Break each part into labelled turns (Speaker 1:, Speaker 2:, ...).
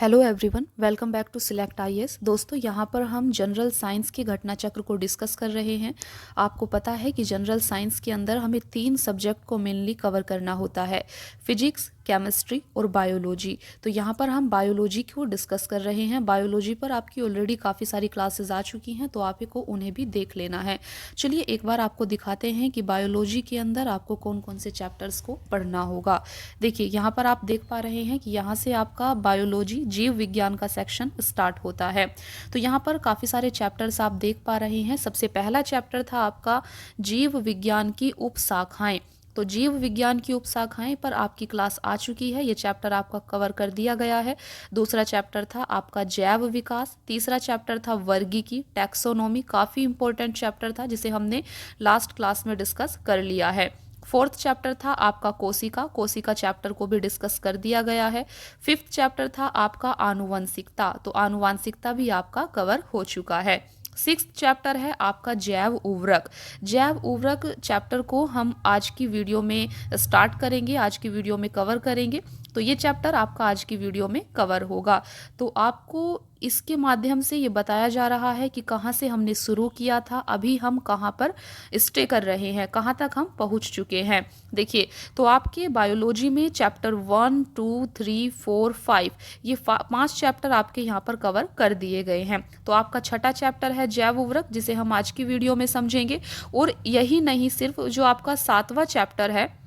Speaker 1: Hello everyone, welcome back to select IAS. दोस्तों, यहाँ पर हम जनरल साइंस के घटना चक्र को डिस्कस कर रहे हैं। आपको पता है कि जनरल साइंस के अंदर हमें 3 सब्जेक्ट को मेनली कवर करना होता है, फिजिक्स, केमिस्ट्री और बायोलॉजी। तो यहाँ पर हम बायोलॉजी को डिस्कस कर रहे हैं। बायोलॉजी पर आपकी ऑलरेडी काफ़ी सारी क्लासेस आ चुकी हैं, तो आपको उन्हें भी देख लेना है। चलिए एक बार आपको दिखाते हैं कि बायोलॉजी के अंदर आपको कौन कौन से चैप्टर्स को पढ़ना होगा। देखिए यहाँ पर आप देख पा रहे हैं कि यहाँ से आपका बायोलॉजी जीव विज्ञान का सेक्शन स्टार्ट होता है। तो यहाँ पर काफ़ी सारे चैप्टर्स आप देख पा रहे हैं। सबसे पहला चैप्टर था आपका जीव विज्ञान की उपशाखाएं। तो जीव विज्ञान की उपशाखाएं पर आपकी क्लास आ चुकी है, ये चैप्टर आपका कवर कर दिया गया है। दूसरा चैप्टर था आपका जैव विकास। तीसरा चैप्टर था वर्गीकी, टैक्सोनॉमी, काफ़ी इंपॉर्टेंट चैप्टर था जिसे हमने लास्ट क्लास में डिस्कस कर लिया है। फोर्थ चैप्टर था आपका कोशिका। कोशिका चैप्टर को भी डिस्कस कर दिया गया है। फिफ्थ चैप्टर था आपका आनुवंशिकता। तो आनुवंशिकता भी आपका कवर हो चुका है। सिक्स्थ चैप्टर है आपका जैव उर्वरक। जैव उर्वरक चैप्टर को हम आज की वीडियो में स्टार्ट करेंगे, आज की वीडियो में कवर करेंगे। तो ये चैप्टर आपका आज की वीडियो में कवर होगा। तो आपको इसके माध्यम से ये बताया जा रहा है कि कहाँ से हमने शुरू किया था, अभी हम कहाँ पर स्टे कर रहे हैं, कहाँ तक हम पहुँच चुके हैं। देखिए, तो आपके बायोलॉजी में चैप्टर 1, 2, 3, 4, 5 ये 5 चैप्टर आपके यहाँ पर कवर कर दिए गए हैं। तो आपका छठा चैप्टर है जैव उर्वरक, जिसे हम आज की वीडियो में समझेंगे। और यही नहीं, सिर्फ जो आपका 7वां चैप्टर है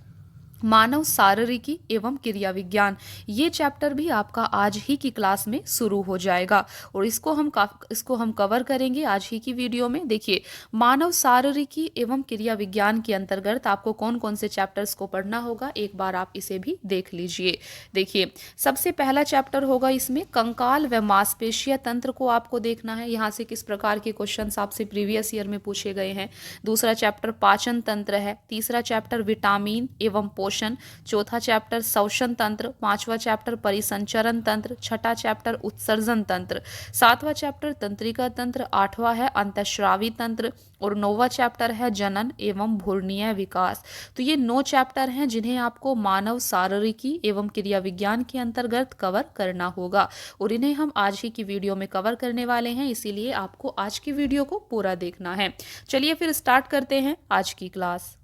Speaker 1: मानव शारीरिकी एवं क्रिया विज्ञान, ये चैप्टर भी आपका आज ही की क्लास में शुरू हो जाएगा और इसको हम कवर करेंगे आज ही की वीडियो में। देखिए, मानव शारीरिकी एवं क्रिया विज्ञान के अंतर्गत आपको कौन कौन से चैप्टर्स को पढ़ना होगा, एक बार आप इसे भी देख लीजिए। देखिए, सबसे पहला चैप्टर होगा इसमें कंकाल व मांसपेशीय तंत्र को आपको देखना है, यहाँ से किस प्रकार के क्वेश्चन आपसे प्रीवियस ईयर में पूछे गए हैं। दूसरा चैप्टर पाचन तंत्र है। तीसरा चैप्टर विटामिन एवं चौथा चैप्टर श्वसन तंत्र। पांचवा चैप्टर परिसंचरण तंत्र। छठा चैप्टर उत्सर्जन तंत्र। सातवां चैप्टर तंत्रिका तंत्र। आठवां है अंतःस्रावी तंत्र और 9वां चैप्टर है जनन एवं भ्रूणीय विकास। तो ये 9 चैप्टर हैं जिन्हें आपको मानव शारीरिकी एवं क्रिया विज्ञान के अंतर्गत कवर करना होगा और इन्हें हम आज ही की वीडियो में कवर करने वाले हैं, इसीलिए आपको आज की वीडियो को पूरा देखना है। चलिए फिर स्टार्ट करते हैं आज की क्लास।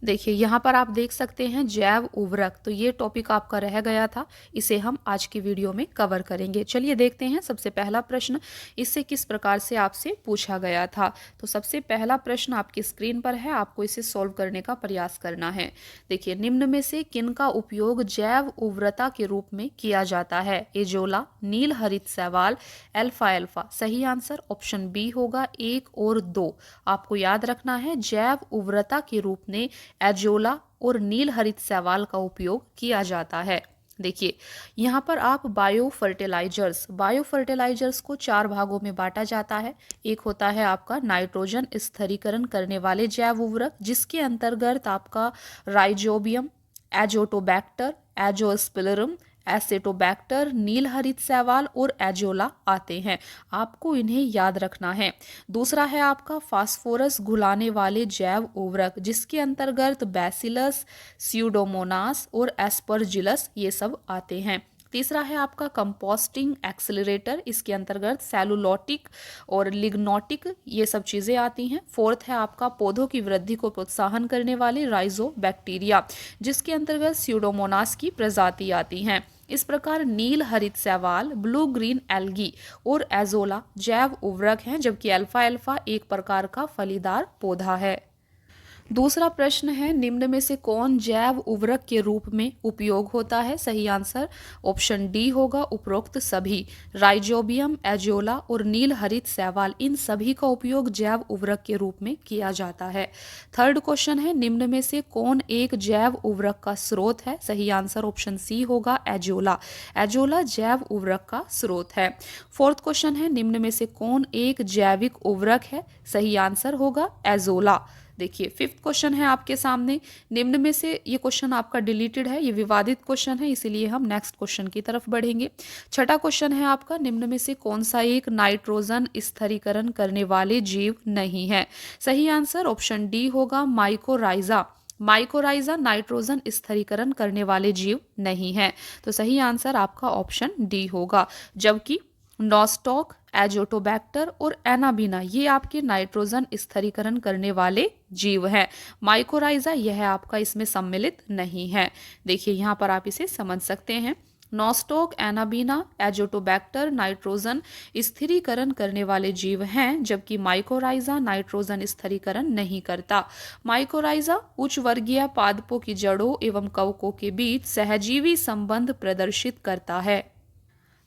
Speaker 1: देखिए, यहाँ पर आप देख सकते हैं जैव उर्वरक। तो ये टॉपिक आपका रह गया था, इसे हम आज की वीडियो में कवर करेंगे। चलिए देखते हैं सबसे पहला प्रश्न इससे किस प्रकार से आपसे पूछा गया था। तो सबसे पहला प्रश्न आपकी स्क्रीन पर है, आपको इसे सॉल्व करने का प्रयास करना है। देखिए, निम्न में से किन का उपयोग जैव उर्वरता के रूप में किया जाता है? एजोला, नील हरित शैवाल, एल्फा एल्फा। सही आंसर ऑप्शन बी होगा, 1 और 2। आपको याद रखना है जैव उर्वरता के रूप में एजोला और नील हरित शैवाल का उपयोग किया जाता है। देखिए, यहाँ पर आप बायो फर्टिलाइजर्स को 4 भागों में बांटा जाता है। एक होता है आपका नाइट्रोजन स्थिरीकरण करने वाले जैव उर्वरक, जिसके अंतर्गत आपका राइजोबियम, एजोटोबैक्टर, एजोस्पिलरम, एसेटोबैक्टर, नील हरित शैवाल और एजोला आते हैं। आपको इन्हें याद रखना है। दूसरा है आपका फास्फोरस घुलाने वाले जैव उर्वरक, जिसके अंतर्गत बैसिलस, स्यूडोमोनास और एस्परजिलस ये सब आते हैं। तीसरा है आपका कंपोस्टिंग एक्सेलरेटर, इसके अंतर्गत सेलुलोटिक और लिग्नोटिक ये सब चीज़ें आती हैं। फोर्थ है आपका पौधों की वृद्धि को प्रोत्साहन करने वाले राइजोबैक्टीरिया, जिसके अंतर्गत स्यूडोमोनास की प्रजाति आती हैं। इस प्रकार नील हरित शैवाल, ब्लू ग्रीन एल्गी और एजोला जैव उर्वरक हैं, जबकि अल्फा एल्फा एक प्रकार का फलीदार पौधा है। दूसरा प्रश्न है, निम्न में से कौन जैव उर्वरक के रूप में उपयोग होता है? सही आंसर ऑप्शन डी होगा, उपरोक्त सभी। राइजोबियम, एजोला और नील हरित शैवाल, इन सभी का उपयोग जैव उर्वरक के रूप में किया जाता है। थर्ड क्वेश्चन है, निम्न में से कौन एक जैव उर्वरक का स्रोत है? सही आंसर ऑप्शन सी होगा, एजोला। एजोला जैव उर्वरक का स्रोत है। फोर्थ क्वेश्चन है, निम्न में से कौन एक जैविक उर्वरक है? सही आंसर होगा एजोला। देखिए, फिफ्थ क्वेश्चन है आपके सामने, निम्न में से ये क्वेश्चन आपका डिलीटेड है, ये विवादित क्वेश्चन है, इसीलिए हम नेक्स्ट क्वेश्चन की तरफ बढ़ेंगे। छठा क्वेश्चन है आपका, निम्न में से कौन सा एक नाइट्रोजन स्थिरीकरण करने वाले जीव नहीं है? सही आंसर ऑप्शन डी होगा, माइकोराइजा। माइकोराइजा नाइट्रोजन स्थिरीकरण करने वाले जीव नहीं है। तो सही आंसर आपका ऑप्शन डी होगा। जबकि नॉस्टॉक, एजोटोबैक्टर और एनाबीना ये आपके नाइट्रोजन स्थिरीकरण करने वाले जीव हैं। माइकोराइजा यह आपका इसमें सम्मिलित नहीं है। देखिए यहाँ पर आप इसे समझ सकते हैं। नॉस्टॉक, एनाबीना, एजोटोबैक्टर नाइट्रोजन स्थिरीकरण करने वाले जीव हैं, जबकि माइकोराइजा नाइट्रोजन स्थिरीकरण नहीं करता। माइकोराइजा उच्च वर्गीय पादपों की जड़ों एवं कवकों के बीच सहजीवी संबंध प्रदर्शित करता है।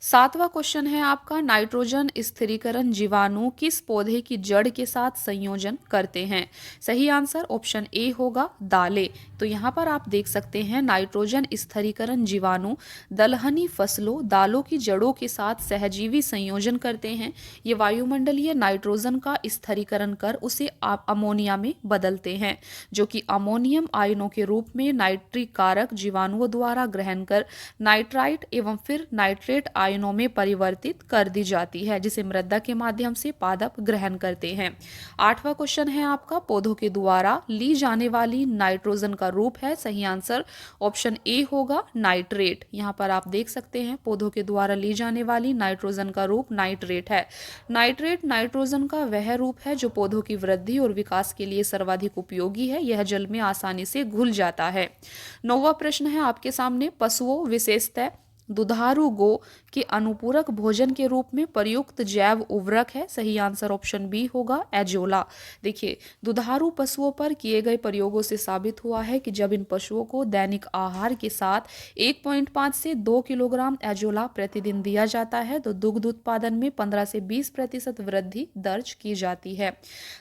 Speaker 1: 7वां क्वेश्चन है आपका, नाइट्रोजन स्थिरीकरण जीवाणु किस पौधे की जड़ के साथ संयोजन करते हैं? सही आंसर ऑप्शन ए होगा, दालें। तो यहाँ पर आप देख सकते हैं नाइट्रोजन स्थिरीकरण जीवाणु दलहनी फसलों, दालों की जड़ों के साथ सहजीवी संयोजन करते हैं। ये वायुमंडलीय नाइट्रोजन का स्थिरीकरण कर उसे अमोनिया में बदलते हैं, जो कि अमोनियम आयनों के रूप में नाइट्रिक कारक जीवाणुओं द्वारा ग्रहण कर नाइट्राइट एवं फिर नाइट्रेट आयनों में परिवर्तित कर दी जाती है, जिसे मृदा के माध्यम से पादप ग्रहण करते हैं। 8वां क्वेश्चन है आपका, पौधों के द्वारा ली जाने वाली नाइट्रोजन का रूप है? सही आंसर ऑप्शन ए होगा, नाइट्रेट। यहाँ पर आप देख सकते हैं पौधों के द्वारा ली जाने वाली नाइट्रोजन का रूप नाइट्रेट है। नाइट्रेट नाइट्रोजन का वह रूप है जो पौधों की वृद्धि और विकास के लिए सर्वाधिक उपयोगी है। यह जल में आसानी से घुल जाता है। 9वां प्रश्न है आपके सामने, पशुओं विशेषतः दुधारू गो के अनुपूरक भोजन के रूप में प्रयुक्त जैव उर्वरक है? सही आंसर ऑप्शन बी होगा, एजोला। देखिए, दुधारू पशुओं पर किए गए प्रयोगों से साबित हुआ है कि जब इन पशुओं को दैनिक आहार के साथ 1.5 से 2 किलोग्राम एजोला प्रतिदिन दिया जाता है तो दुग्ध उत्पादन में 15 से 20% वृद्धि दर्ज की जाती है।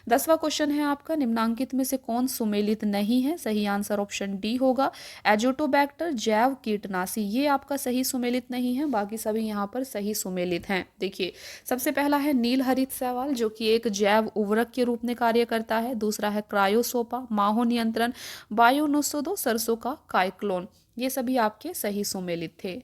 Speaker 1: 10वां क्वेश्चन है आपका, निम्नांकित में से कौन सुमेलित नहीं है? सही आंसर ऑप्शन डी होगा, एजोटोबैक्टर जैव कीटनाशी। ये आपका सही सुमेलित नहीं है, बाकी सभी यहाँ पर सही सुमेलित हैं। देखिए, सबसे पहला है नील हरित शैवाल, जो कि एक जैव उर्वरक के रूप में कार्य करता है। दूसरा है क्रायोसोपा, माहो नियंत्रण, बायो 902 सरसों का काइक्लोन। ये सभी आपके सही सुमेलित थे।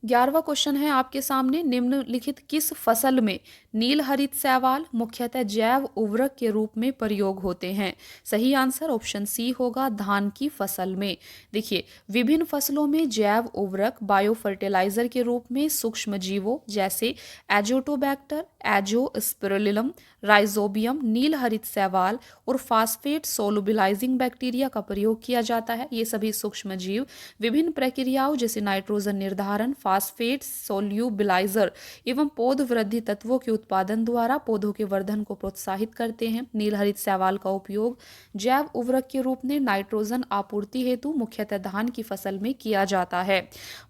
Speaker 1: 11वां क्वेश्चन है आपके सामने, निम्नलिखित किस फसल में नील हरित शैवाल मुख्यतः जैव उर्वरक के रूप में प्रयोग होते हैं? सही आंसर ऑप्शन सी होगा, धान की फसल में। देखिए, विभिन्न फसलों में जैव उर्वरक बायो फर्टिलाइजर के रूप में सूक्ष्म जीवों जैसे एजोटोबैक्टर, एजोस्पिरिलम, राइजोबियम, नील हरित शैवाल और फास्फेट सोलुबिलाइजिंग बैक्टीरिया का प्रयोग किया जाता है। ये सभी सूक्ष्म जीव विभिन्न प्रक्रियाओं जैसे नाइट्रोजन निर्धारण, फास्फेट सोल्यूबिलाइजर एवं पौध वृद्धि तत्वों के उत्पादन द्वारा पौधों के वर्धन को प्रोत्साहित करते हैं। नील हरित शैवाल का उपयोग जैव उर्वरक के रूप में नाइट्रोजन आपूर्ति हेतु मुख्यतः धान की फसल में किया जाता है।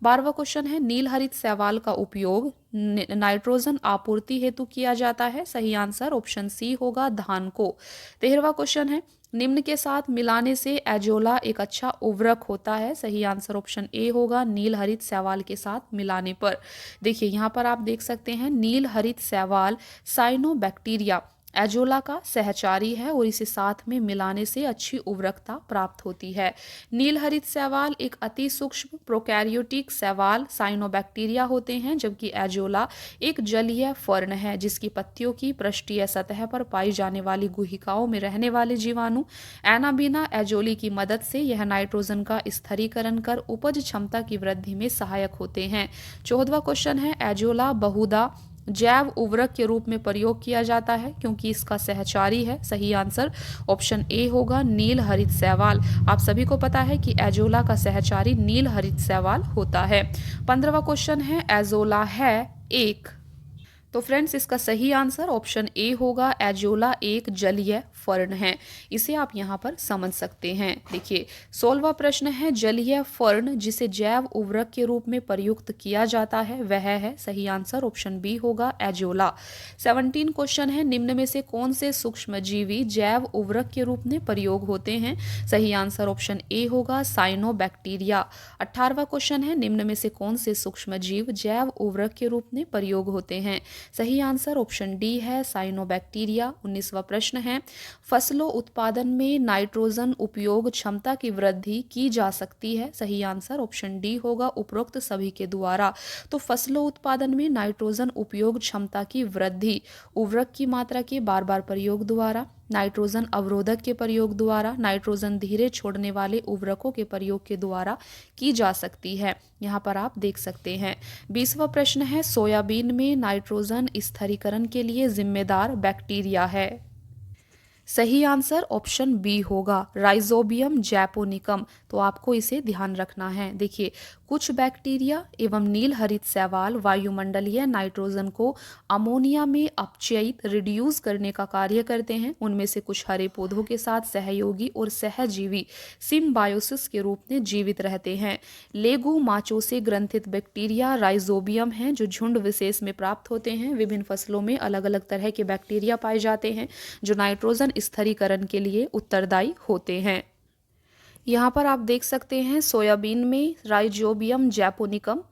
Speaker 1: 12वां क्वेश्चन है, नील हरित शैवाल का उपयोग नाइट्रोजन आपूर्ति हेतु किया जाता है? सही आंसर ऑप्शन सी होगा, धान को। 13वां क्वेश्चन है, निम्न के साथ मिलाने से एजोला एक अच्छा उर्वरक होता है? सही आंसर ऑप्शन ए होगा, नील हरित शैवाल के साथ मिलाने पर। देखिए, यहाँ पर आप देख सकते हैं नील हरित शैवाल साइनोबैक्टीरिया एजोला का सहचारी है और इसे साथ में मिलाने से अच्छी उर्वरकता प्राप्त होती है। नील हरित शैवाल एक अति सूक्ष्म प्रोकैरियोटिक शैवाल साइनोबैक्टीरिया होते हैं, जबकि एजोला एक जलीय फर्न है जिसकी पत्तियों की पृष्ठीय सतह पर पाई जाने वाली गुहिकाओं में रहने वाले जीवाणु एनाबीना एजोली की मदद से यह नाइट्रोजन का स्थिरीकरण कर उपज क्षमता की वृद्धि में सहायक होते हैं। 14वां क्वेश्चन है, एजोला बहुधा जैव उर्वरक के रूप में प्रयोग किया जाता है क्योंकि इसका सहचारी है? सही आंसर ऑप्शन ए होगा, नील हरित शैवाल। आप सभी को पता है कि एजोला का सहचारी नील हरित शैवाल होता है। 15वां क्वेश्चन है, एजोला है एक। तो फ्रेंड्स, इसका सही आंसर ऑप्शन ए होगा, एजोला एक जलीय फर्न है। इसे आप यहाँ पर समझ सकते हैं। देखिए, 16वां प्रश्न है, जलीय फर्न जिसे जैव उर्वरक के रूप में प्रयुक्त किया जाता है वह है? सही आंसर ऑप्शन बी होगा, एजोला। 17 क्वेश्चन है, निम्न में से कौन से सूक्ष्मजीवी जैव उर्वरक के रूप में प्रयोग होते हैं? सही आंसर ऑप्शन ए होगा, साइनोबैक्टीरिया। 18वां क्वेश्चन है, निम्न में से कौन से सूक्ष्मजीव जैव उर्वरक के रूप में प्रयोग होते हैं? सही आंसर ऑप्शन डी है, साइनोबैक्टीरिया। 19वां प्रश्न है, फसलों उत्पादन में नाइट्रोजन उपयोग क्षमता की वृद्धि की जा सकती है। सही आंसर ऑप्शन डी होगा, उपरोक्त सभी के द्वारा। तो फसलों उत्पादन में नाइट्रोजन उपयोग क्षमता की वृद्धि उर्वरक की मात्रा के बार बार प्रयोग द्वारा, नाइट्रोजन अवरोधक के प्रयोग द्वारा, नाइट्रोजन धीरे छोड़ने वाले उर्वरकों के प्रयोग के द्वारा की जा सकती है। यहाँ पर आप देख सकते हैं। 20वां प्रश्न है, सोयाबीन में नाइट्रोजन स्थिरीकरण के लिए जिम्मेदार बैक्टीरिया है। सही आंसर ऑप्शन बी होगा, राइजोबियम जैपोनिकम। तो आपको इसे ध्यान रखना है। देखिए, कुछ बैक्टीरिया एवं नील हरित शैवाल वायुमंडलीय नाइट्रोजन को अमोनिया में अपचयित रिड्यूस करने का कार्य करते हैं। उनमें से कुछ हरे पौधों के साथ सहयोगी और सहजीवी सिम्बायोसिस के रूप में जीवित रहते हैं। लेगुमाचो से ग्रंथित बैक्टीरिया राइजोबियम हैं, जो झुंड विशेष में प्राप्त होते हैं। विभिन्न फसलों में अलग अलग तरह के बैक्टीरिया पाए जाते हैं जो नाइट्रोजन स्थिरीकरण के लिए उत्तरदायी होते हैं। यहाँ पर आप देख सकते हैं सोयाबीन में राइजोबियम जैपोनिकम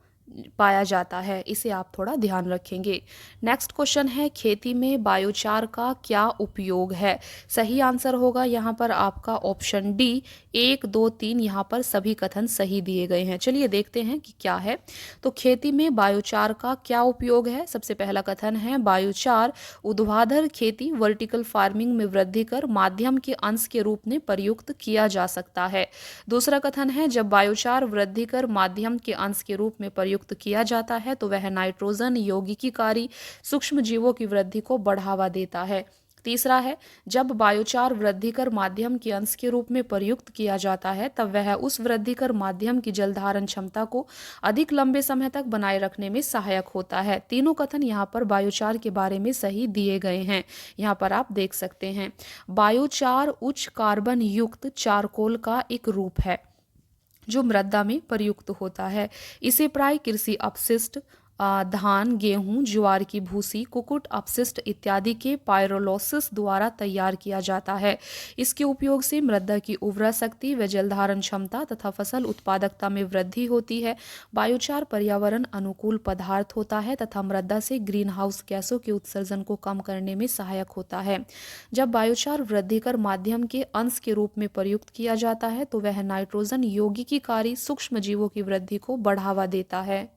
Speaker 1: पाया जाता है, इसे आप थोड़ा ध्यान रखेंगे। नेक्स्ट क्वेश्चन है, खेती में बायोचार का क्या उपयोग है। सही आंसर होगा यहाँ पर आपका ऑप्शन डी। 1, 2, 3 यहाँ पर सभी कथन सही दिए गए हैं। चलिए देखते हैं कि क्या है। तो खेती में बायोचार का क्या उपयोग है। सबसे पहला कथन है, बायोचार ऊर्ध्वाधर खेती वर्टिकल फार्मिंग में वृद्धि कर माध्यम के अंश के रूप में प्रयुक्त किया जा सकता है। दूसरा कथन है, जब बायोचार वृद्धि कर माध्यम के अंश के रूप में प्रयुक्त किया जाता है तो वह नाइट्रोजन यौगिकीकारी सूक्ष्म जीवों की वृद्धि को बढ़ावा देता है। तीसरा है, जब बायोचार वृद्धिकर माध्यम के अंश के रूप में प्रयुक्त किया जाता है तब वह उस वृद्धिकर माध्यम की जल धारण क्षमता को अधिक लंबे समय तक बनाए रखने में सहायक होता है। तीनों कथन यहाँ पर बायोचार के बारे में सही दिए गए हैं। यहाँ पर आप देख सकते हैं। बायोचार उच्च कार्बन युक्त चारकोल का एक रूप है जो मृदा में प्रयुक्त होता है। इसे प्राय कृषि अपशिष्ट, धान, गेहूं, ज्वार की भूसी, कुकुट अपशिष्ट इत्यादि के पायरोलोसिस द्वारा तैयार किया जाता है। इसके उपयोग से मृदा की उर्वरा शक्ति व जल धारण क्षमता तथा फसल उत्पादकता में वृद्धि होती है। बायोचार पर्यावरण अनुकूल पदार्थ होता है तथा मृदा से ग्रीन हाउस गैसों के उत्सर्जन को कम करने में सहायक होता है। जब बायोचार वृद्धिकर माध्यम के अंश के रूप में प्रयुक्त किया जाता है तो वह नाइट्रोजन यौगिकीकारी सूक्ष्म जीवों की वृद्धि को बढ़ावा देता है।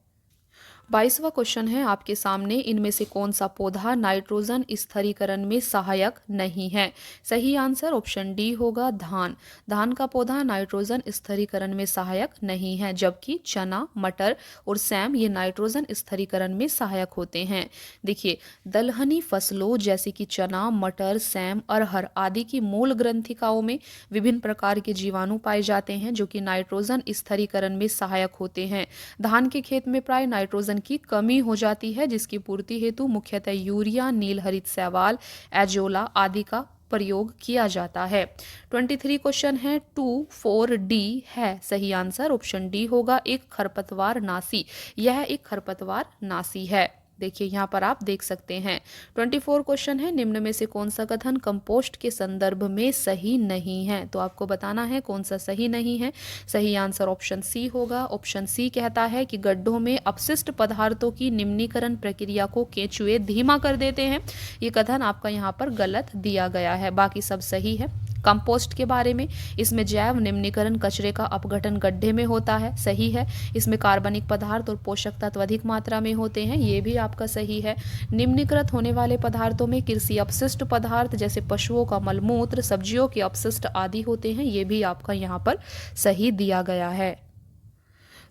Speaker 1: 22वां क्वेश्चन है आपके सामने, इनमें से कौन सा पौधा नाइट्रोजन स्थिरीकरण में सहायक नहीं है। सही आंसर ऑप्शन डी होगा, धान। धान का पौधा नाइट्रोजन स्थिरीकरण में सहायक नहीं है, जबकि चना, मटर और सैम ये नाइट्रोजन स्थिरीकरण में सहायक होते हैं। देखिए, दलहनी फसलों जैसे कि चना, मटर, सैम, अरहर आदि की मूल ग्रंथिकाओं में विभिन्न प्रकार के जीवाणु पाए जाते हैं जो कि नाइट्रोजन स्थिरीकरण में सहायक होते हैं। धान के खेत में प्राय नाइट्रोजन की कमी हो जाती है, जिसकी पूर्ति हेतु मुख्यतः यूरिया, नील हरित शैवाल, एजोला आदि का प्रयोग किया जाता है। 23 क्वेश्चन है, 2, 4, डी है। सही आंसर ऑप्शन डी होगा, एक खरपतवार नाशी। यह एक खरपतवार नाशी है। देखिए, यहाँ पर आप देख सकते हैं। 24 क्वेश्चन है, निम्न में से कौन सा कथन कंपोस्ट के संदर्भ में सही नहीं है। तो आपको बताना है कौन सा सही नहीं है। सही आंसर ऑप्शन सी होगा। ऑप्शन सी कहता है कि गड्ढों में अपशिष्ट पदार्थों की निम्नीकरण प्रक्रिया को केंचुए धीमा कर देते हैं। ये कथन आपका यहाँ पर गलत दिया गया है, बाकी सब सही है। कंपोस्ट के बारे में, इसमें जैव निम्नीकरण कचरे का अपघटन गड्ढे में होता है, सही है। इसमें कार्बनिक पदार्थ और पोषक तत्व अधिक मात्रा में होते हैं, ये भी आपका सही है। निम्नीकृत होने वाले पदार्थों में कृषि अपशिष्ट पदार्थ जैसे पशुओं का मलमूत्र, सब्जियों के अपशिष्ट आदि होते हैं, ये भी आपका यहाँ पर सही दिया गया है।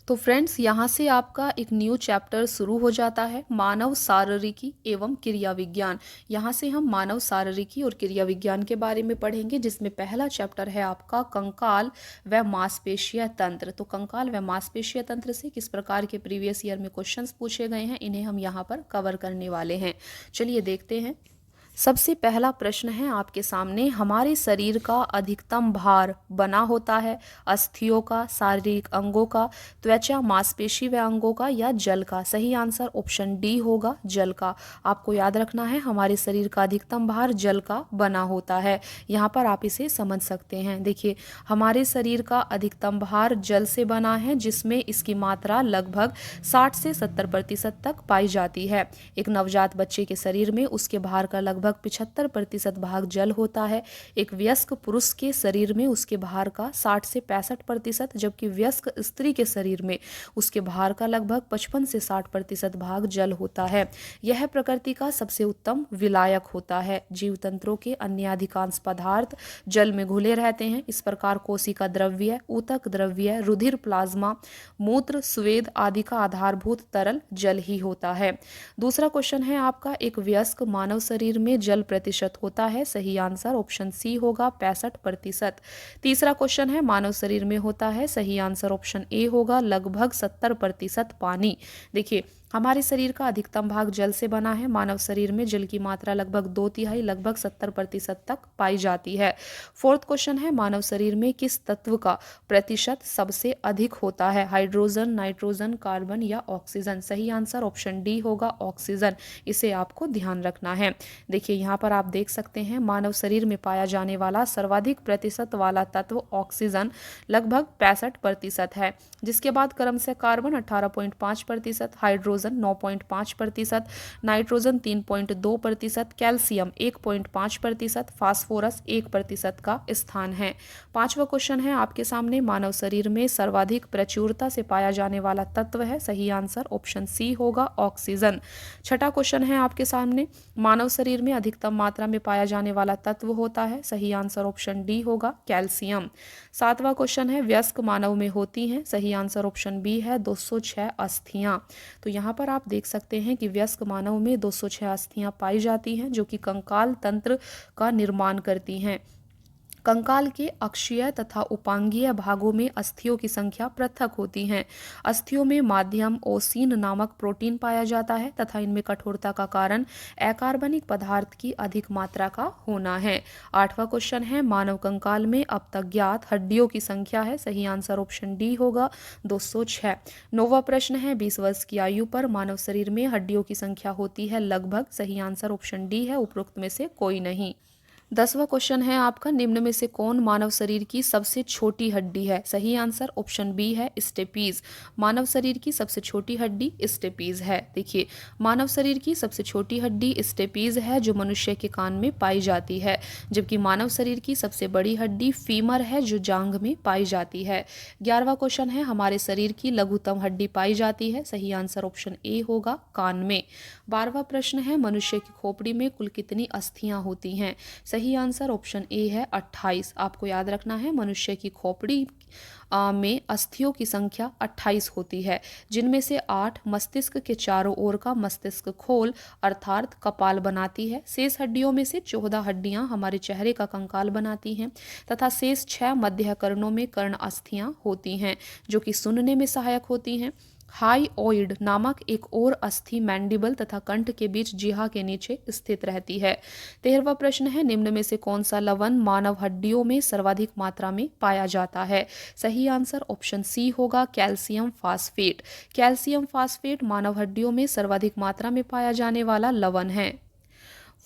Speaker 1: तो फ्रेंड्स, यहाँ से आपका एक न्यू चैप्टर शुरू हो जाता है, मानव शारीरिकी एवं क्रिया विज्ञान। यहाँ से हम मानव शारीरिकी और क्रिया विज्ञान के बारे में पढ़ेंगे, जिसमें पहला चैप्टर है आपका कंकाल व मांसपेशीय तंत्र। तो कंकाल व मांसपेशीय तंत्र से किस प्रकार के प्रीवियस ईयर में क्वेश्चंस पूछे गए हैं, इन्हें हम यहाँ पर कवर करने वाले हैं। चलिए देखते हैं। सबसे पहला प्रश्न है आपके सामने, हमारे शरीर का अधिकतम भार बना होता है अस्थियों का, शारीरिक अंगों का, त्वचा, मांसपेशी व अंगों का या जल का। सही आंसर ऑप्शन डी होगा, जल का। आपको याद रखना है हमारे शरीर का अधिकतम भार जल का बना होता है। यहाँ पर आप इसे समझ सकते हैं। देखिए, हमारे शरीर का अधिकतम भार जल से बना है, जिसमें इसकी मात्रा लगभग 60 से 70% तक पाई जाती है। एक नवजात बच्चे के शरीर में उसके भार का लगभग लगभग 75% भाग जल होता है। एक वयस्क पुरुष के शरीर में उसके भार का 60 से 65%, जबकि वयस्क स्त्री के शरीर में उसके भार का लगभग 55 से 60% भाग जल होता है। यह प्रकृति का सबसे उत्तम विलायक होता है। जीव तंत्रों के अन्य अधिकांश पदार्थ जल में घुले रहते हैं। इस प्रकार कोशिका द्रव्य, ऊतक द्रव्य, रुधिर, प्लाज्मा, मूत्र, स्वेद आदि का आधारभूत तरल जल ही होता है। दूसरा क्वेश्चन है आपका, एक वयस्क मानव शरीर में जल प्रतिशत होता है। सही आंसर ऑप्शन सी होगा 65%। तीसरा क्वेश्चन है, मानव शरीर में होता है। सही आंसर ऑप्शन ए होगा लगभग 70% पानी। देखिए, हमारे शरीर का अधिकतम भाग जल से बना है। मानव शरीर में जल की मात्रा लगभग 2/3 लगभग 70% तक पाई जाती है। फोर्थ क्वेश्चन है, मानव शरीर में किस तत्व का प्रतिशत सबसे अधिक होता है? हाइड्रोजन, नाइट्रोजन, कार्बन या ऑक्सीजन? सही आंसर ऑप्शन डी होगा ऑक्सीजन। इसे आपको ध्यान रखना है। देखिए, यहाँ पर आप देख सकते हैं मानव शरीर में पाया जाने वाला सर्वाधिक प्रतिशत वाला तत्व ऑक्सीजन लगभग 65% है, जिसके बाद क्रम से carbon 18.5%, hydrogen 9.5%, nitrogen 3.2%, calcium 1.5%, phosphorus 1% का स्थान है। पांचवा क्वेश्चन है आपके सामने, मानव शरीर में सर्वाधिक प्रचुरता से पाया जाने वाला तत्व है। सही आंसर ऑप्शन सी होगा ऑक्सीजन। छठा क्वेश्चन है आपके सामने, मानव शरीर में अधिकतम मात्रा में पाया जाने वाला तत्व होता है। सही आंसर ऑप्शन डी होगा कैल्शियम। सातवां क्वेश्चन है, वयस्क मानव में होती हैं। सही आंसर ऑप्शन बी है 206 अस्थियां। तो यहाँ पर आप देख सकते हैं कि वयस्क मानव में 206 अस्थियां पाई जाती हैं, जो कि कंकाल तंत्र का निर्माण करती हैं। कंकाल के अक्षीय तथा उपांगीय भागों में अस्थियों की संख्या पृथक होती हैं। अस्थियों में माध्यम ओसीन नामक प्रोटीन पाया जाता है तथा इनमें कठोरता का कारण अकार्बनिक पदार्थ की अधिक मात्रा का होना है। आठवां क्वेश्चन है, मानव कंकाल में अब तक ज्ञात हड्डियों की संख्या है। सही आंसर ऑप्शन डी होगा 206। नौवां प्रश्न है, 20 वर्ष की आयु पर मानव शरीर में हड्डियों की संख्या होती है लगभग। सही आंसर ऑप्शन डी है, उपरोक्त में से कोई नहीं। 10वां क्वेश्चन है आपका, निम्न में से कौन मानव शरीर की सबसे छोटी हड्डी है? सही आंसर ऑप्शन बी है स्टेपीज। मानव शरीर की सबसे छोटी हड्डी स्टेपीज है। देखिए, मानव शरीर की सबसे छोटी हड्डी स्टेपीज है, जो मनुष्य के कान में पाई जाती है, जबकि मानव शरीर की सबसे बड़ी हड्डी फीमर है, जो जांघ में पाई जाती है। 11वां क्वेश्चन है, हमारे शरीर की लघुतम हड्डी पाई जाती है। सही आंसर ऑप्शन ए होगा कान में। 12वां प्रश्न है, मनुष्य की खोपड़ी में कुल कितनी अस्थियां होती हैं? सही आंसर ऑप्शन ए है 28। आपको याद रखना है, मनुष्य की खोपड़ी में अस्थियों की संख्या 28 होती है, जिनमें से 8 मस्तिष्क के चारों ओर का मस्तिष्क खोल अर्थात कपाल बनाती है। शेष हड्डियों में से 14 हड्डियां हमारे चेहरे का कंकाल बनाती हैं तथा शेष 6 मध्य कर्णों में कर्ण अस्थियां होती हैं, जो कि सुनने में सहायक होती हैं। हाईओइड नामक एक और अस्थि मैंडिबल तथा कंठ के बीच जिह्वा के नीचे स्थित रहती है। 13वां प्रश्न है, निम्न में से कौन सा लवण मानव हड्डियों में सर्वाधिक मात्रा में पाया जाता है? सही आंसर ऑप्शन सी होगा कैल्शियम फास्फेट। कैल्शियम फास्फेट मानव हड्डियों में सर्वाधिक मात्रा में पाया जाने वाला लवण है।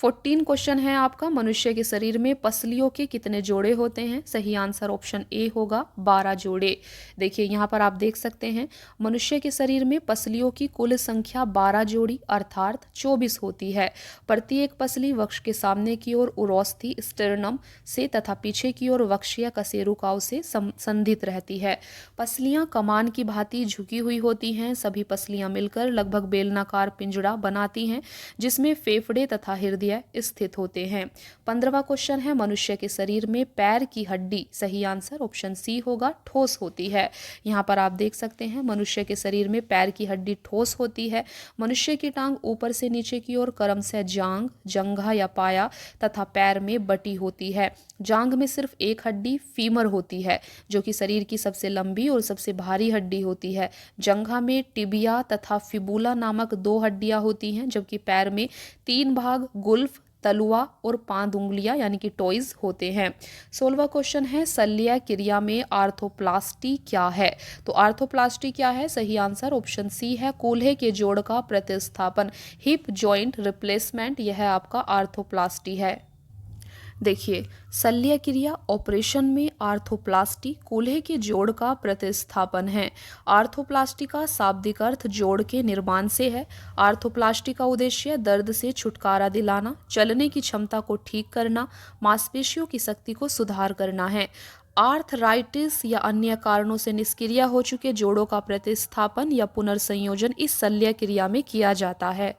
Speaker 1: 14 क्वेश्चन है आपका, मनुष्य के शरीर में पसलियों के कितने जोड़े होते हैं? सही आंसर ऑप्शन ए होगा 12 जोड़े। देखिए, यहाँ पर आप देख सकते हैं मनुष्य के शरीर में पसलियों की कुल संख्या 12 जोड़ी अर्थात 24 होती है। प्रत्येक पसली वक्ष के सामने की ओर उरोस्थी स्टेर्नम से तथा पीछे की ओर वक्षीय कशेरुकाओं से संधित रहती है। पसलियां कमान की भांति झुकी हुई होती हैं। सभी पसलियां मिलकर लगभग बेलनाकार पिंजड़ा बनाती हैं, जिसमें फेफड़े तथा हृदय स्थित होते हैं। 15वां क्वेश्चन है, मनुष्य के शरीर में पैर की हड्डी, सही आंसर ऑप्शन सी होगा, ठोस होती है। यहाँ पर आप देख सकते हैं मनुष्य के शरीर में पैर की हड्डी ठोस होती है। मनुष्य की टांग ऊपर से नीचे की ओर क्रमशः जांघ, जंघा या पाया तथा पैर में बटी होती है। जांघ में सिर्फ एक हड्डी फीमर होती है, जो कि शरीर की सबसे लंबी और सबसे भारी हड्डी होती है। जंघा में टिबिया तथा फिबुला नामक 2 हड्डियां होती हैं, जबकि पैर में 3 भाग गुल्फ, तलुआ और 5 उंगलियां यानी कि टॉयज होते हैं। 16वां क्वेश्चन है, शल्य क्रिया में आर्थोप्लास्टी क्या है? तो आर्थोप्लास्टी क्या है? सही आंसर ऑप्शन सी है कूल्हे के जोड़ का प्रतिस्थापन, हिप जॉइंट रिप्लेसमेंट, यह आपका आर्थोप्लास्टी है। देखिए, शल्य क्रिया ऑपरेशन में आर्थोप्लास्टी कूल्हे के जोड़ का प्रतिस्थापन है। आर्थोप्लास्टी का शाब्दिक अर्थ जोड़ के निर्माण से है। आर्थोप्लास्टी का उद्देश्य दर्द से छुटकारा दिलाना, चलने की क्षमता को ठीक करना, मांसपेशियों की शक्ति को सुधार करना है। आर्थराइटिस या अन्य कारणों से निष्क्रिय हो चुके जोड़ों का प्रतिस्थापन या पुनर्संयोजन इस शल्य क्रिया में किया जाता है।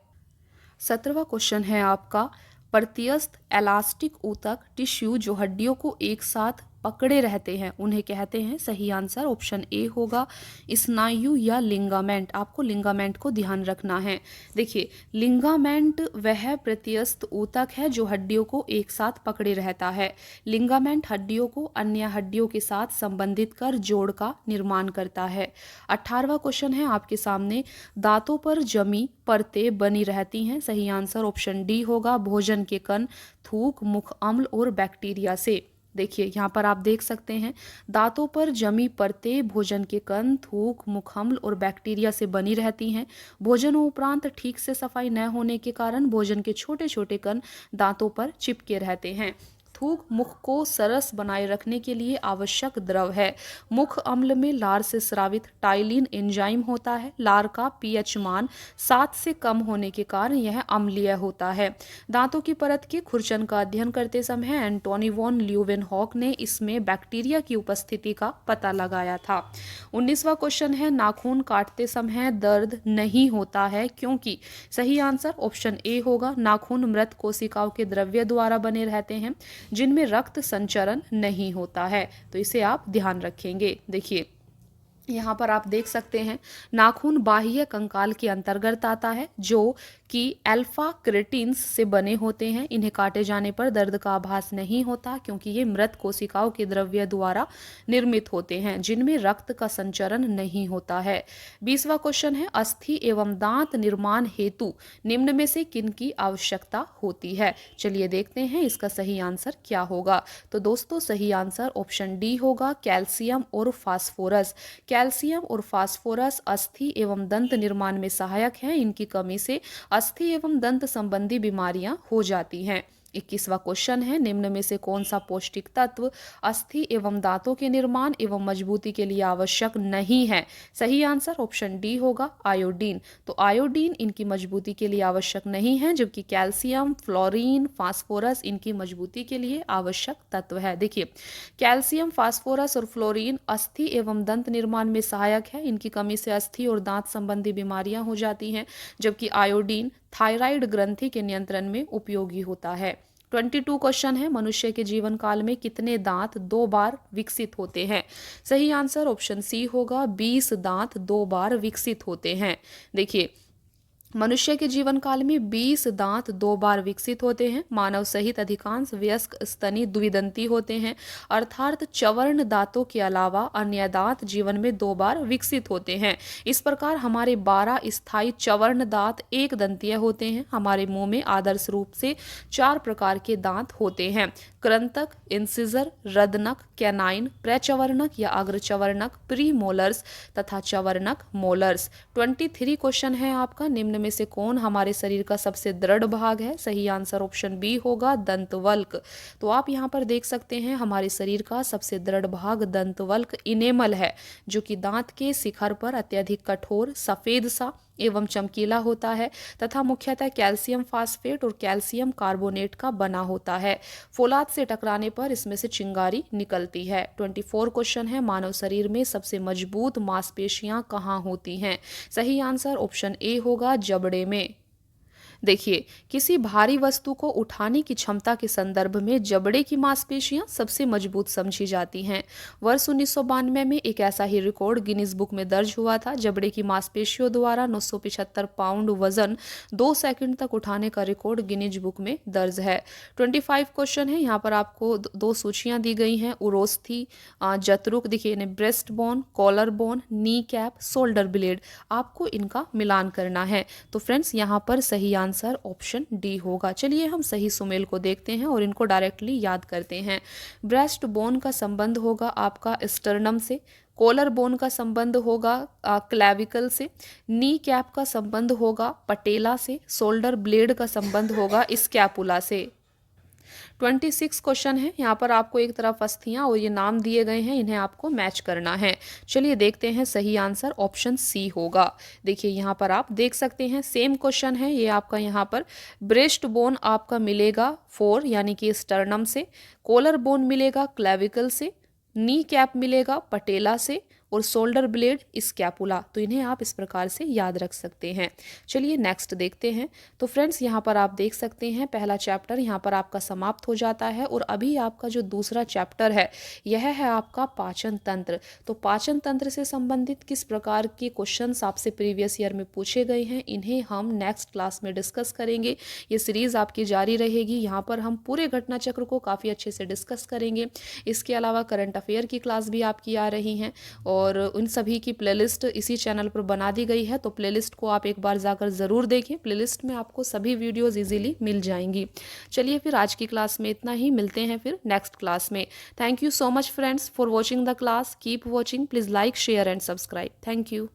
Speaker 1: 17वां क्वेश्चन है आपका, प्रत्यस्थ एलास्टिक ऊतक टिश्यू जो हड्डियों को एक साथ पकड़े रहते हैं उन्हें कहते हैं। सही आंसर ऑप्शन ए होगा स्नायु या लिंगामेंट। आपको लिंगामेंट को ध्यान रखना है। देखिए, लिंगामेंट वह प्रत्यस्थ ऊतक है जो हड्डियों को एक साथ पकड़े रहता है। लिंगामेंट हड्डियों को अन्य हड्डियों के साथ संबंधित कर जोड़ का निर्माण करता है। 18वां क्वेश्चन है आपके सामने, दांतों पर जमी परतें बनी रहती हैं। सही आंसर ऑप्शन डी होगा भोजन के कण, थूक, मुख अम्ल और बैक्टीरिया से। देखिए, यहाँ पर आप देख सकते हैं दांतों पर जमी परतें भोजन के कण, थूक, मुख अम्ल और बैक्टीरिया से बनी रहती हैं। भोजन उपरांत ठीक से सफाई न होने के कारण भोजन के छोटे छोटे कण दांतों पर चिपके रहते हैं। थूक मुख को सरस बनाए रखने के लिए आवश्यक द्रव है। मुख अम्ल में लार से स्रावित टाइलिन एंजाइम होता है। लार का पीएच मान 7 से कम होने के कारण यह अम्लीय होता है। दांतों की परत के खुरचन का अध्ययन करते समय एंटोनी वॉन ल्यूवेनहॉक ने इसमें बैक्टीरिया की उपस्थिति का पता लगाया था। 19वां क्वेश्चन है, नाखून काटते समय दर्द नहीं होता है क्योंकि। सही आंसर ऑप्शन ए होगा नाखून मृत कोशिकाओं के द्रव्य द्वारा बने रहते हैं जिनमें रक्त संचरण नहीं होता है, तो इसे आप ध्यान रखेंगे। देखिए, यहाँ पर आप देख सकते हैं नाखून बाह्य कंकाल के अंतर्गत आता है जो कि अल्फा क्रेटिन्स से बने होते हैं। इन्हें काटे जाने पर दर्द का आभास नहीं होता क्योंकि ये मृत कोशिकाओं के द्रव्य द्वारा निर्मित होते हैं जिनमें रक्त का संचरण नहीं होता है। 20वां क्वेश्चन है, अस्थि एवं दांत निर्माण हेतु निम्न में से किन की आवश्यकता होती है। चलिए देखते हैं इसका सही आंसर क्या होगा। तो दोस्तों, सही आंसर ऑप्शन डी होगा कैल्शियम और फास्फोरस। कैल्शियम और फास्फोरस अस्थि एवं दंत निर्माण में सहायक हैं। इनकी कमी से अस्थि एवं दंत संबंधी बीमारियां हो जाती हैं। 21वां क्वेश्चन है, निम्न में से कौन सा पौष्टिक तत्व अस्थि एवं दांतों के निर्माण एवं मजबूती के लिए आवश्यक नहीं है। सही आंसर ऑप्शन डी होगा आयोडीन। तो आयोडीन इनकी मजबूती के लिए आवश्यक नहीं है, जबकि कैल्शियम, फ्लोरीन, फास्फोरस इनकी मजबूती के लिए आवश्यक तत्व है। देखिए, कैल्शियम, फास्फोरस और फ्लोरीन अस्थि एवं दंत निर्माण में सहायक है। इनकी कमी से अस्थि और दांत संबंधी बीमारियां हो जाती हैं, जबकि आयोडीन थायराइड ग्रंथि के नियंत्रण में उपयोगी होता है। 22 क्वेश्चन है, मनुष्य के जीवन काल में कितने दांत 2 बार विकसित होते हैं। सही आंसर ऑप्शन सी होगा 20 दांत 2 बार विकसित होते हैं। देखिए, मनुष्य के जीवन काल में 20 दांत 2 बार विकसित होते हैं। मानव सहित अधिकांश वयस्क स्तनी द्विदंती होते हैं, अर्थात चवर्ण दांतों के अलावा अन्य दांत जीवन में 2 बार विकसित होते हैं। इस प्रकार हमारे 12 स्थायी चवर्ण दांत एक दंतीय होते हैं। हमारे मुंह में आदर्श रूप से 4 प्रकार के दांत होते हैं, कृंतक, इंसिजर, रदनक, कैनाइन, प्रचवर्णक या अग्रचवर्णक, प्री मोलर्स तथा चवर्णक मोलर्स। 23 क्वेश्चन है आपका, निम्न में से कौन हमारे शरीर का सबसे दृढ़ भाग है। सही आंसर ऑप्शन बी होगा दंतवल्क। तो आप यहाँ पर देख सकते हैं हमारे शरीर का सबसे दृढ़ भाग दंतवल्क इनेमल है, जो कि दांत के शिखर पर अत्यधिक कठोर, सफेद सा एवं चमकीला होता है तथा मुख्यतः कैल्शियम फास्फेट और कैल्शियम कार्बोनेट का बना होता है। फौलाद से टकराने पर इसमें से चिंगारी निकलती है। 24 क्वेश्चन है, मानव शरीर में सबसे मजबूत मांसपेशियां कहाँ होती हैं। सही आंसर ऑप्शन ए होगा जबड़े में। देखिए, किसी भारी वस्तु को उठाने की क्षमता के संदर्भ में जबड़े की मांसपेशियां सबसे मजबूत समझी जाती हैं। वर्ष 1992 में एक ऐसा ही रिकॉर्ड गिनीज बुक में दर्ज हुआ था। जबड़े की मांसपेशियों द्वारा 975 पाउंड वजन 2 सेकंड तक उठाने का रिकॉर्ड गिनीज बुक में दर्ज है। 25 क्वेश्चन है, यहाँ पर आपको 2 सूचियां दी गई हैं, उरोस्थी, जतरुक, देखिए breast bone, collar bone, knee cap, shoulder blade. आपको इनका मिलान करना है। तो फ्रेंड्स, यहाँ पर सही आंसर ऑप्शन डी होगा। चलिए हम सही सुमेल को देखते हैं और इनको डायरेक्टली याद करते हैं। ब्रेस्ट बोन का संबंध होगा आपका स्टर्नम से, कॉलर बोन का संबंध होगा क्लैविकल से, नी कैप का संबंध होगा पटेला से, शोल्डर ब्लेड का संबंध होगा स्कैपुला से। 26 क्वेश्चन है। यहाँ पर आपको एक तरफ अस्थियाँ और ये नाम दिए गए हैं, इन्हें आपको मैच करना है। चलिए देखते हैं, सही आंसर ऑप्शन सी होगा। देखिए यहाँ पर आप देख सकते हैं सेम क्वेश्चन है। ये आपका यहाँ पर ब्रेस्ट बोन आपका मिलेगा 4 यानी कि स्टर्नम से, कॉलर बोन मिलेगा क्लेविकल से, नी कैप मिलेगा पटेला से और शोल्डर ब्लेड स्कैपुला। तो इन्हें आप इस प्रकार से याद रख सकते हैं। चलिए नेक्स्ट देखते हैं। तो फ्रेंड्स यहाँ पर आप देख सकते हैं पहला चैप्टर यहाँ पर आपका समाप्त हो जाता है और अभी आपका जो दूसरा चैप्टर है यह है आपका पाचन तंत्र। तो पाचन तंत्र से संबंधित किस प्रकार के क्वेश्चंस आपसे प्रीवियस ईयर में पूछे गए हैं, इन्हें हम नेक्स्ट क्लास में डिस्कस करेंगे। ये सीरीज़ आपकी जारी रहेगी। यहाँ पर हम पूरे घटना चक्र को काफ़ी अच्छे से डिस्कस करेंगे। इसके अलावा करंट अफेयर की क्लास भी आपकी आ रही हैं और उन सभी की प्लेलिस्ट इसी चैनल पर बना दी गई है। तो प्लेलिस्ट को आप एक बार जाकर ज़रूर देखें। प्लेलिस्ट में आपको सभी वीडियोस इजीली मिल जाएंगी। चलिए फिर आज की क्लास में इतना ही, मिलते हैं फिर नेक्स्ट क्लास में। Thank you so much friends for watching the class. Keep watching, please like share and subscribe. Thank you.